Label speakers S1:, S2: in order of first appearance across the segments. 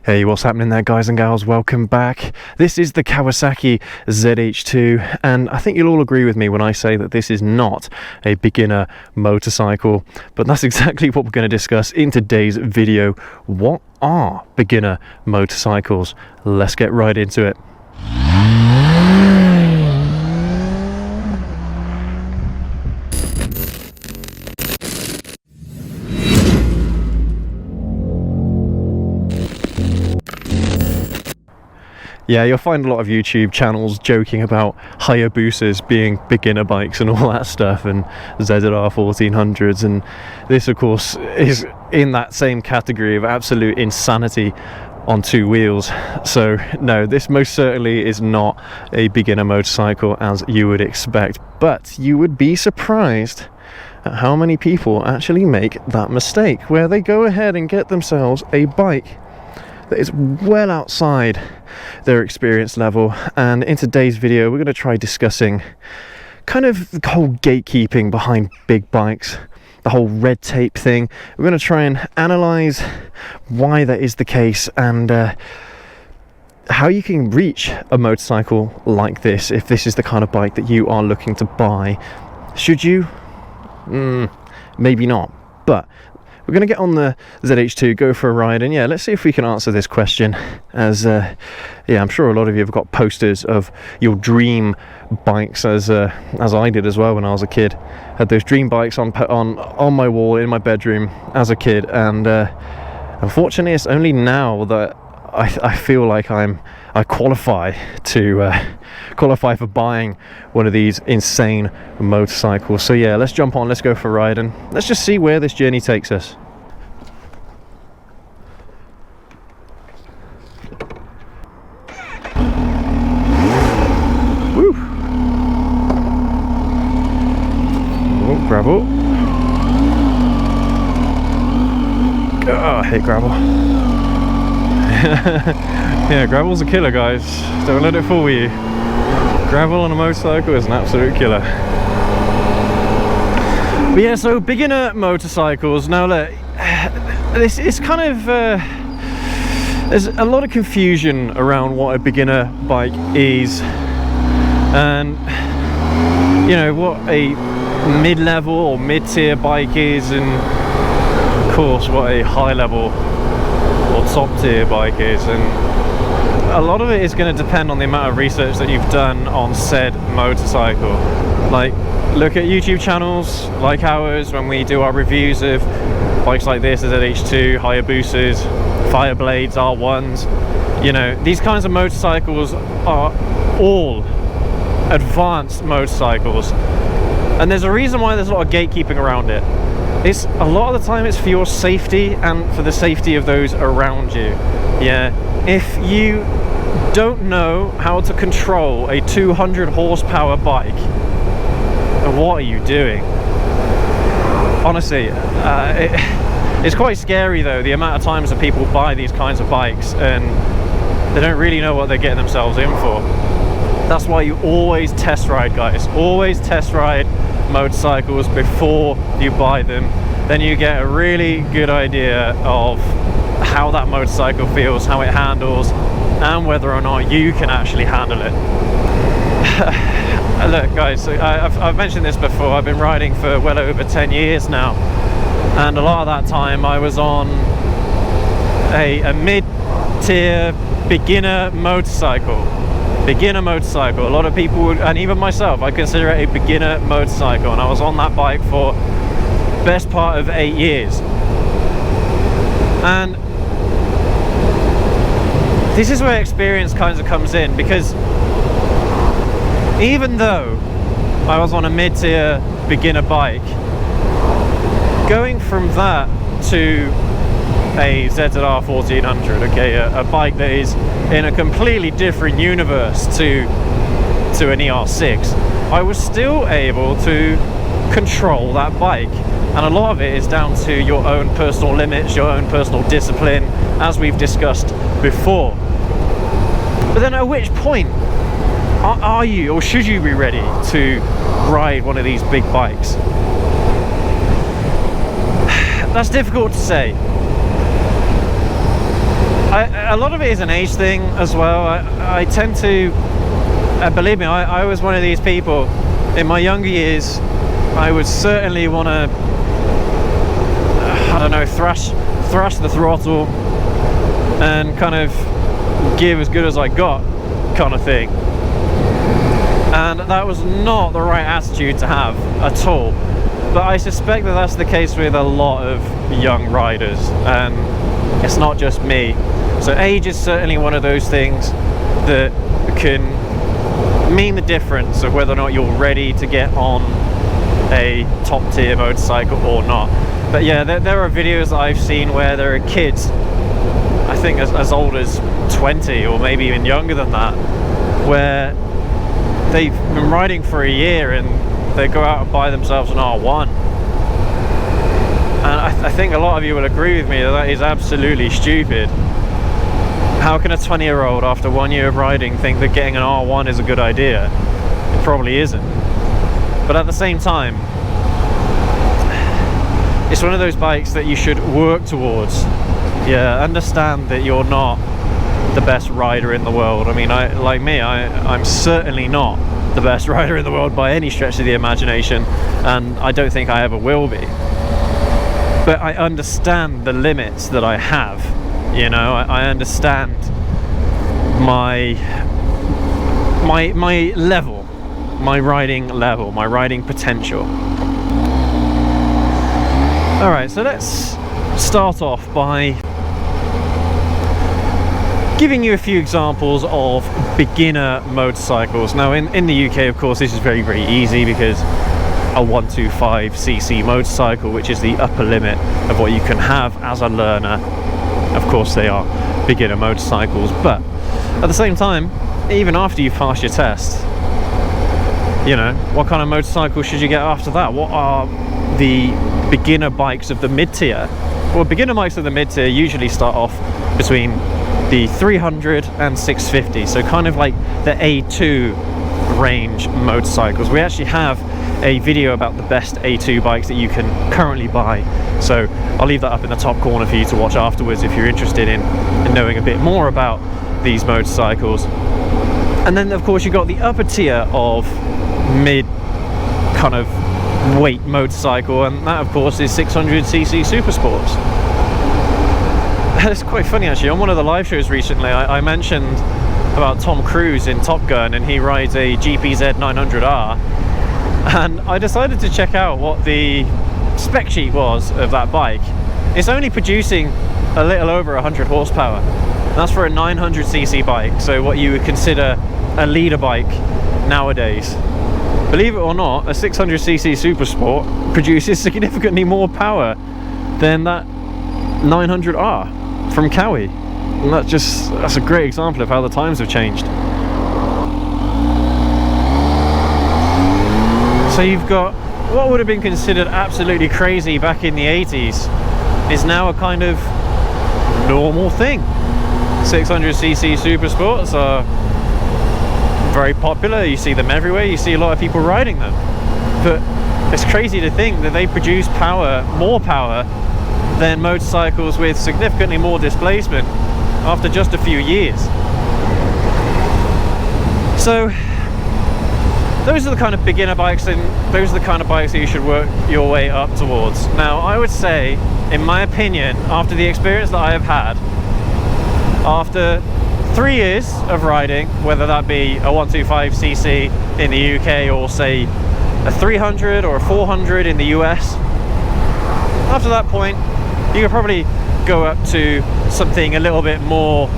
S1: Hey, what's happening there, guys and gals? Welcome back. This is the Kawasaki ZH2, and I think you'll all agree with me when I say that this is not a beginner motorcycle, but that's exactly what we're going to discuss in today's video. What are beginner motorcycles? Let's get right into it. Yeah, you'll find a lot of YouTube channels joking about Hayabusas being beginner bikes and all that stuff, and ZR 1400s, and this of course is in that same category of absolute insanity on two wheels. So no, this most certainly is not a beginner motorcycle as you would expect, but you would be surprised at how many people actually make that mistake, where they go ahead and get themselves a bike that is well outside their experience level. And in today's video we're going to try discussing kind of the whole gatekeeping behind big bikes, the whole red tape thing. We're going to try and analyze why that is the case, and how you can reach a motorcycle like this if this is the kind of bike that you are looking to buy. Should you? Maybe not, but we're going to get on the ZH2, go for a ride, and yeah, let's see if we can answer this question, as yeah, I'm sure a lot of you have got posters of your dream bikes, as I did as well when I was a kid. Had those dream bikes on my wall in my bedroom as a kid, and unfortunately it's only now that I feel like I qualify for buying one of these insane motorcycles. So yeah, let's jump on, let's go for a ride, and let's just see where this journey takes us. Woo! Oh, gravel. Oh, I hate gravel. Yeah, gravel's a killer, guys. Don't let it fool you. Gravel on a motorcycle is an absolute killer. But yeah, so beginner motorcycles. Now look, this is kind of there's a lot of confusion around what a beginner bike is, and you know what a mid-level or mid-tier bike is, and of course what a high-level or top-tier bike is. And a lot of it is going to depend on the amount of research that you've done on said motorcycle. Like, look at YouTube channels like ours when we do our reviews of bikes like this, the ZH2, Hayabusas, Fireblades, R1s. You know, these kinds of motorcycles are all advanced motorcycles, and there's a reason why there's a lot of gatekeeping around it. It's a lot of the time it's for your safety and for the safety of those around you. Yeah, if you don't know how to control a 200 horsepower bike, what are you doing? Honestly, it's quite scary though, the amount of times that people buy these kinds of bikes and they don't really know what they're getting themselves in for. That's why you always test ride, guys. Always test ride motorcycles before you buy them. Then you get a really good idea of how that motorcycle feels, how it handles, and whether or not you can actually handle it. Look, guys, I've mentioned this before. I've been riding for well over 10 years now, and a lot of that time I was on a mid-tier beginner motorcycle. A lot of people would, and even myself, I consider it a beginner motorcycle, and I was on that bike for best part of 8 years. And this is where experience kind of comes in, because even though I was on a mid-tier beginner bike, going from that to a ZR 1400, okay, a bike that is in a completely different universe to an ER6, I was still able to control that bike. And a lot of it is down to your own personal limits, your own personal discipline, as we've discussed before. But then at which point are you, or should you be ready to ride one of these big bikes? That's difficult to say. A lot of it is an age thing as well. I tend to, believe me, I was one of these people in my younger years. I would certainly want to, I don't know, thrash the throttle and kind of give as good as I got, kind of thing. And that was not the right attitude to have at all. But I suspect that that's the case with a lot of young riders, and it's not just me. So age is certainly one of those things that can mean the difference of whether or not you're ready to get on a top tier motorcycle or not. But yeah, there are videos that I've seen where there are kids, I think as old as 20 or maybe even younger than that, where they've been riding for a year and they go out and buy themselves an R1. And I think a lot of you will agree with me that is absolutely stupid. How can a 20-year-old after 1 year of riding think that getting an R1 is a good idea? It probably isn't. But at the same time, it's one of those bikes that you should work towards. Yeah, understand that you're not the best rider in the world. I mean, I'm certainly not the best rider in the world by any stretch of the imagination, and I don't think I ever will be. But I understand the limits that I have. You know, I understand my level, my riding level, my riding potential. All right, so let's start off by giving you a few examples of beginner motorcycles. Now in the UK, of course, this is very, very easy because a 125cc motorcycle, which is the upper limit of what you can have as a learner. Of course, they are beginner motorcycles, but at the same time, even after you've passed your test, you know, what kind of motorcycle should you get after that? What are the beginner bikes of the mid-tier? Well, beginner bikes of the mid-tier usually start off between the 300 and 650, so kind of like the A2 range motorcycles. We actually have a video about the best A2 bikes that you can currently buy, so I'll leave that up in the top corner for you to watch afterwards if you're interested in knowing a bit more about these motorcycles. And then of course you've got the upper tier of mid kind of weight motorcycle, and that of course is 600cc super sports. It's quite funny actually, on one of the live shows recently I mentioned about Tom Cruise in Top Gun, and he rides a GPZ 900R, and I decided to check out what the spec sheet was of that bike. It's only producing a little over 100 horsepower. That's for a 900cc bike, so what you would consider a leader bike nowadays. Believe it or not, a 600cc Super Sport produces significantly more power than that 900R from Cowie. And that's a great example of how the times have changed. So you've got what would have been considered absolutely crazy back in the 80s is now a kind of normal thing. 600cc Super Sports are very popular, you see them everywhere, you see a lot of people riding them. But it's crazy to think that they produce more power than motorcycles with significantly more displacement after just a few years. So those are the kind of beginner bikes, and those are the kind of bikes that you should work your way up towards. Now I would say, in my opinion, after the experience that I have had, after 3 years of riding, whether that be a 125cc in the UK or say a 300 or a 400 in the US, after that point you could probably go up to something a little bit more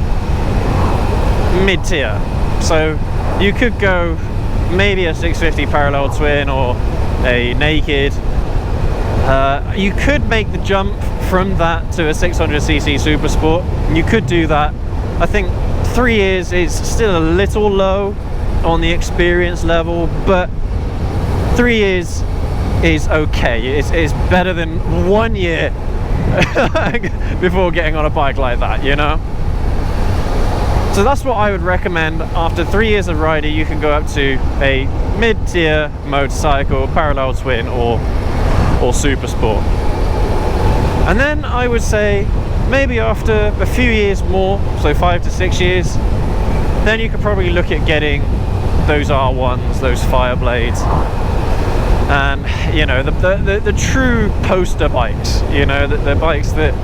S1: mid-tier. So you could go maybe a 650 parallel twin or a naked. You could make the jump from that to a 600cc Super Sport. You could do that. I think 3 years is still a little low on the experience level, but 3 years is okay. It's better than 1 year before getting on a bike like that, you know? So that's what I would recommend. After 3 years of riding, you can go up to a mid-tier motorcycle, parallel twin or Super Sport. And then I would say maybe after a few years more, so 5 to 6 years, then you could probably look at getting those R1s, those Fireblades, and you know, the true poster bikes, you know, the bikes that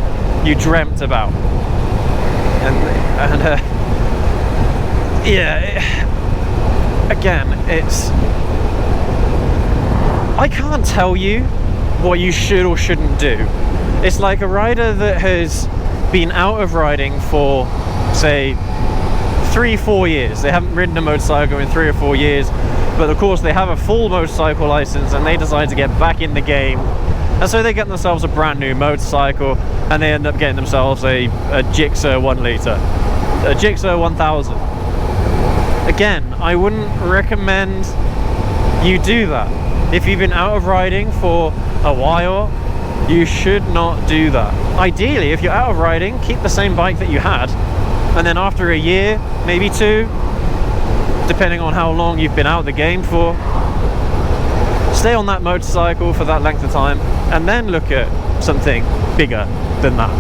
S1: you dreamt about. And again, I can't tell you what you should or shouldn't do. It's like a rider that has been out of riding for, say, 3-4 years. They haven't ridden a motorcycle in 3 or 4 years, but of course they have a full motorcycle license and they decide to get back in the game, and so they get themselves a brand new motorcycle and they end up getting themselves a Gixxer 1 litre, a Gixxer 1000. Again, I wouldn't recommend you do that. If you've been out of riding for a while, you should not do that. Ideally, if you're out of riding, keep the same bike that you had, and then after a year, maybe 2, depending on how long you've been out of the game for, stay on that motorcycle for that length of time, and then look at something bigger than that.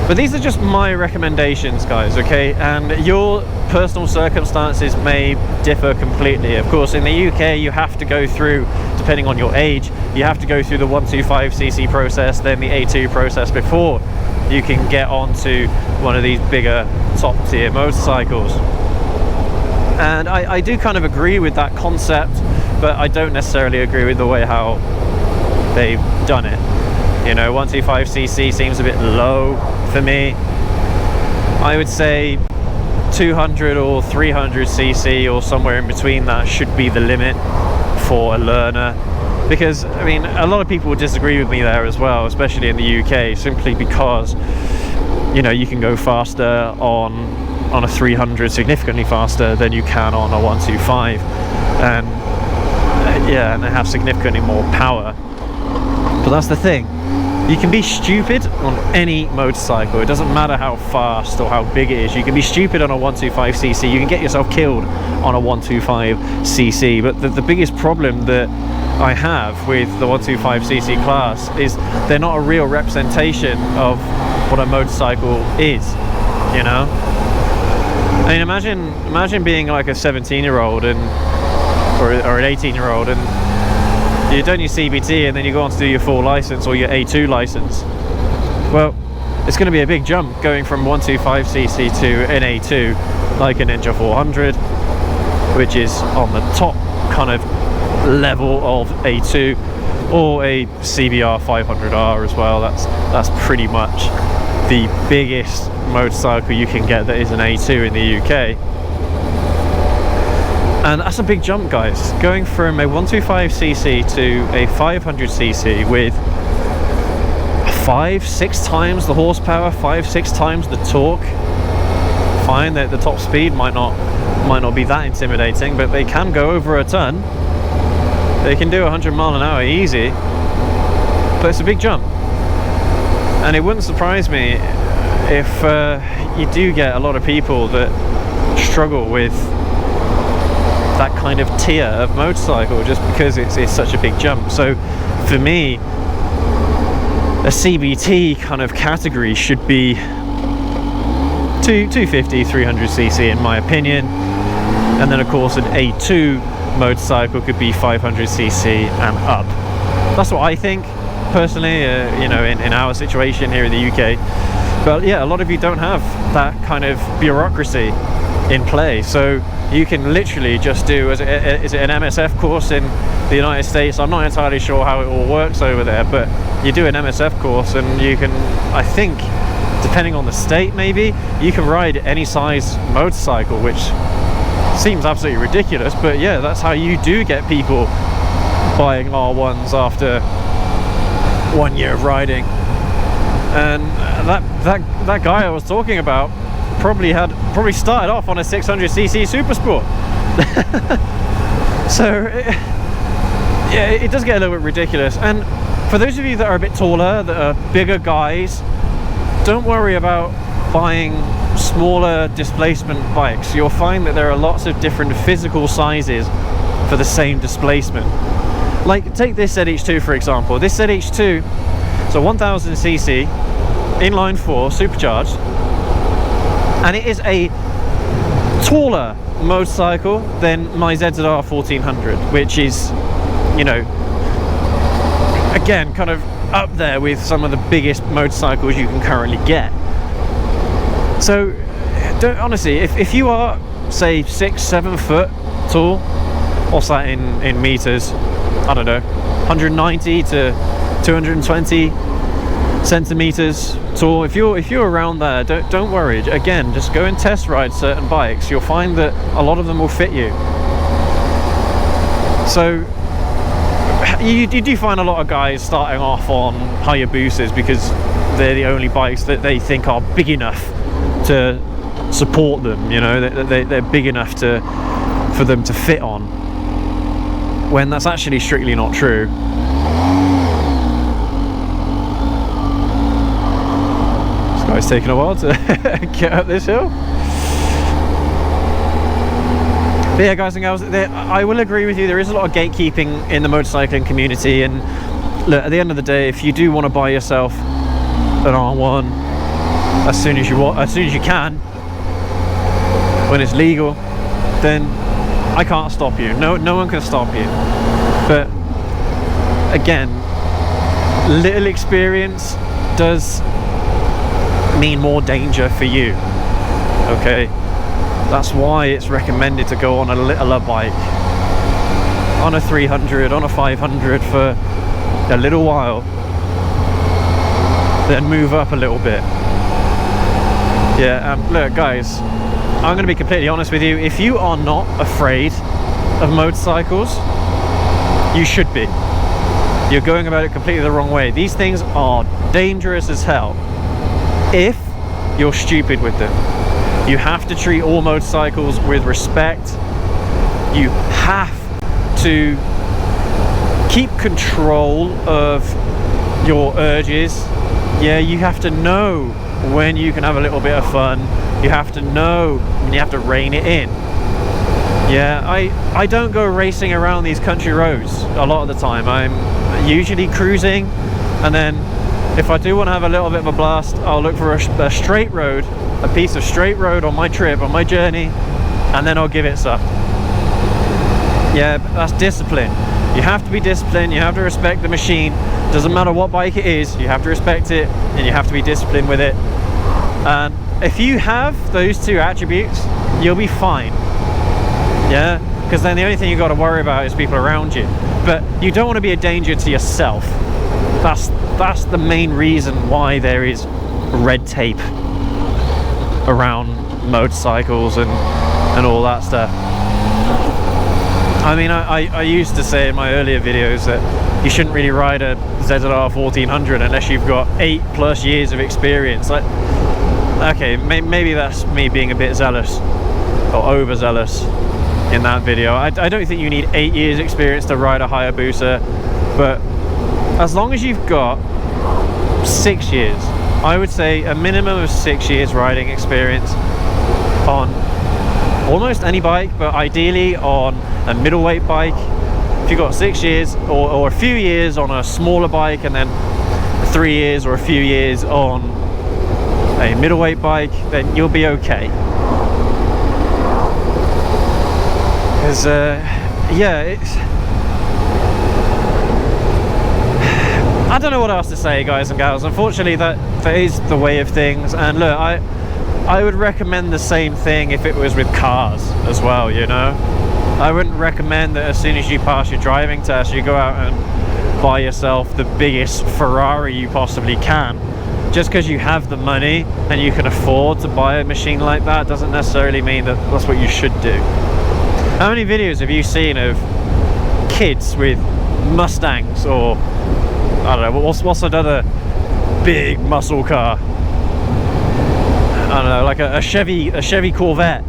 S1: But these are just my recommendations, guys, okay? And your personal circumstances may differ completely. Of course, in the UK, you have to go through, depending on your age, you have to go through the 125cc process, then the A2 process before you can get onto one of these bigger top-tier motorcycles. And I do kind of agree with that concept, but I don't necessarily agree with the way how they've done it. You know, 125cc seems a bit low for me. I would say 200 or 300cc or somewhere in between that should be the limit for a learner, because I mean, a lot of people would disagree with me there as well, especially in the UK, simply because, you know, you can go faster on a 300, significantly faster than you can on a 125, and yeah, and they have significantly more power. But that's the thing, you can be stupid on any motorcycle. It doesn't matter how fast or how big it is. You can be stupid on a 125cc. You can get yourself killed on a 125cc. But the biggest problem that I have with the 125cc class is they're not a real representation of what a motorcycle is, you know? I mean, imagine being like a 17-year-old or an 18-year-old and you've done your CBT and then you go on to do your full license or your A2 license. Well, it's going to be a big jump going from 125cc to an A2, like a Ninja 400, which is on the top kind of level of A2, or a CBR 500R as well. That's pretty much the biggest motorcycle you can get that is an A2 in the UK. And that's a big jump, guys. Going from a 125cc to a 500cc with 5-6 times the horsepower, 5-6 times the torque. Fine that the top speed might not be that intimidating, but they can go over a ton. They can do 100 miles an hour easy, but it's a big jump. And it wouldn't surprise me if you do get a lot of people that struggle with that kind of tier of motorcycle just because it's such a big jump. So for me, a CBT kind of category should be 250, 300cc in my opinion, and then of course an A2 motorcycle could be 500cc and up. That's what I think personally, you know, in our situation here in the UK. But yeah, a lot of you don't have that kind of bureaucracy in play, so you can literally just do, is it an MSF course in the United States? I'm not entirely sure how it all works over there, but you do an MSF course and you can, I think, depending on the state maybe, you can ride any size motorcycle, which seems absolutely ridiculous, but yeah, that's how you do get people buying R1s after 1 year of riding. And that guy I was talking about probably started off on a 600cc Super Sport. So yeah, it does get a little bit ridiculous. And for those of you that are a bit taller, that are bigger guys, don't worry about buying smaller displacement bikes. You'll find that there are lots of different physical sizes for the same displacement. Like, take this ZH2 for example. This ZH2, so 1000cc, inline 4 supercharged, and it is a taller motorcycle than my ZZR 1400, which is, you know, again, kind of up there with some of the biggest motorcycles you can currently get. So honestly, if you are, say, 6-7 foot tall, what's that in meters, I don't know, 190 to 220 centimeters tall, if you're around there, don't worry. Again, just go and test ride certain bikes. You'll find that a lot of them will fit you. So you do find a lot of guys starting off on Hayabusas because they're the only bikes that they think are big enough to support them, you know, they're big enough for them to fit on, when that's actually strictly not true. This guy's taking a while to get up this hill. But yeah, guys and girls, I will agree with you, there is a lot of gatekeeping in the motorcycling community, and look, at the end of the day, if you do want to buy yourself an R1 as soon as you can, when it's legal, then I can't stop you. No one can stop you. But again, little experience does mean more danger for you. Okay, that's why it's recommended to go on a littler bike, on a 300, on a 500 for a little while, then move up a little bit. Yeah, look, guys, I'm going to be completely honest with you. If you are not afraid of motorcycles, you should be. You're going about it completely the wrong way. These things are dangerous as hell if you're stupid with them. You have to treat all motorcycles with respect. You have to keep control of your urges. Yeah, you have to know when you can have a little bit of fun. You have to know when you have to rein it in. Yeah, I don't go racing around these country roads a lot of the time. I'm usually cruising, and then if I do want to have a little bit of a blast, I'll look for a straight road, a piece of straight road on my trip, on my journey, and then I'll give it some. Yeah, that's discipline. You have to be disciplined, you have to respect the machine. Doesn't matter what bike it is, you have to respect it, and you have to be disciplined with it. And if you have those two attributes, you'll be fine. Yeah, because then the only thing you've got to worry about is people around you. But you don't want to be a danger to yourself. That's the main reason why there is red tape around motorcycles and all that stuff. I mean, I used to say in my earlier videos that you shouldn't really ride a ZZR 1400 unless you've got 8+ years of experience. Like, okay, maybe that's me being a bit zealous or overzealous in that video. I don't think you need 8 years experience to ride a Hayabusa, but as long as you've got 6 years, I would say a minimum of 6 years riding experience on almost any bike, but ideally on a middleweight bike. If you've got 6 years or a few years on a smaller bike, and then 3 years or a few years on a middleweight bike, then you'll be okay. Because yeah, it's, I don't know what else to say, guys and gals. Unfortunately, that is the way of things. And look, I would recommend the same thing if it was with cars as well, you know. I wouldn't recommend that as soon as you pass your driving test, you go out and buy yourself the biggest Ferrari you possibly can. Just because you have the money and you can afford to buy a machine like that doesn't necessarily mean that that's what you should do. How many videos have you seen of kids with Mustangs, or I don't know, what's another big muscle car? I don't know, like a Chevy Corvette,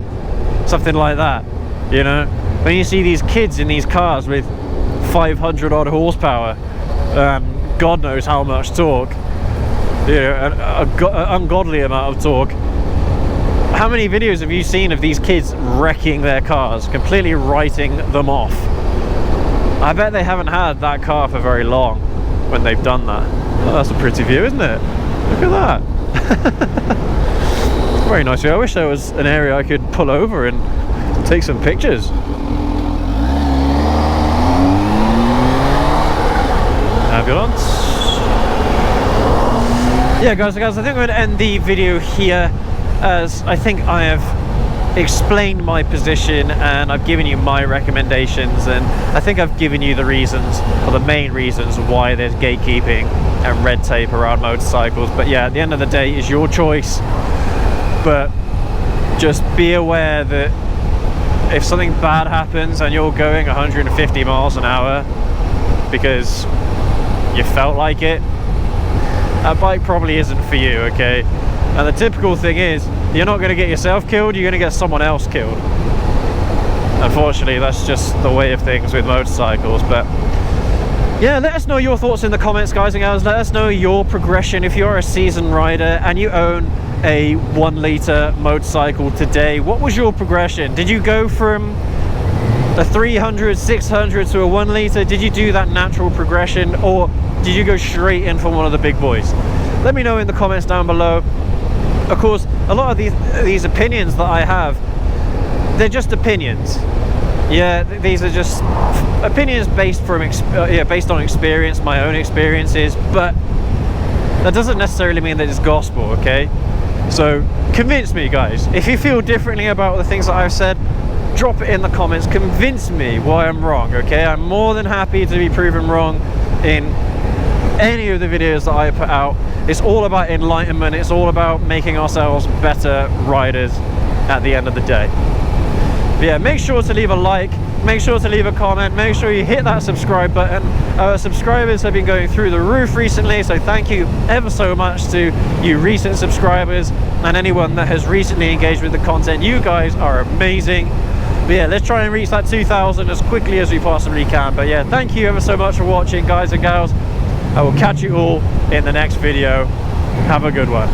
S1: something like that, you know? When you see these kids in these cars with 500 odd horsepower, God knows how much torque, you know, an ungodly amount of torque. How many videos have you seen of these kids wrecking their cars, completely writing them off? I bet they haven't had that car for very long when they've done that. Oh, that's a pretty view, isn't it? Look at that. Very nice. I wish there was an area I could pull over and take some pictures. Ambulance. Yeah, guys, I think I'm going to end the video here, as I think I have explained my position and I've given you my recommendations, and I think I've given you the reasons, or the main reasons, why there's gatekeeping and red tape around motorcycles. But yeah, at the end of the day, it's your choice. But just be aware that if something bad happens and you're going 150 miles an hour because you felt like it, that bike probably isn't for you, okay? And the typical thing is, you're not going to get yourself killed, you're going to get someone else killed. Unfortunately, that's just the way of things with motorcycles. But yeah, let us know your thoughts in the comments, guys and gals. Let us know your progression. If you're a seasoned rider and you own a 1 litre motorcycle today, what was your progression? Did you go from a 300, 600 to a 1 litre? Did you do that natural progression, or did you go straight in for one of the big boys? Let me know in the comments down below. Of course, a lot of these opinions that I have, they're just opinions. Yeah, these are just opinions based on experience, my own experiences, but that doesn't necessarily mean that it's gospel, okay? So convince me, guys. If you feel differently about the things that I've said, drop it in the comments. Convince me why I'm wrong, okay? I'm more than happy to be proven wrong in any of the videos that I put out. It's all about enlightenment. It's all about making ourselves better riders at the end of the day. But yeah, make sure to leave a like, make sure to leave a comment, make sure you hit that subscribe button. Our subscribers have been going through the roof recently, so thank you ever so much to you recent subscribers and anyone that has recently engaged with the content. You guys are amazing. But yeah, let's try and reach that 2,000 as quickly as we possibly can. But yeah, thank you ever so much for watching, guys and gals. I will catch you all in the next video. Have a good one.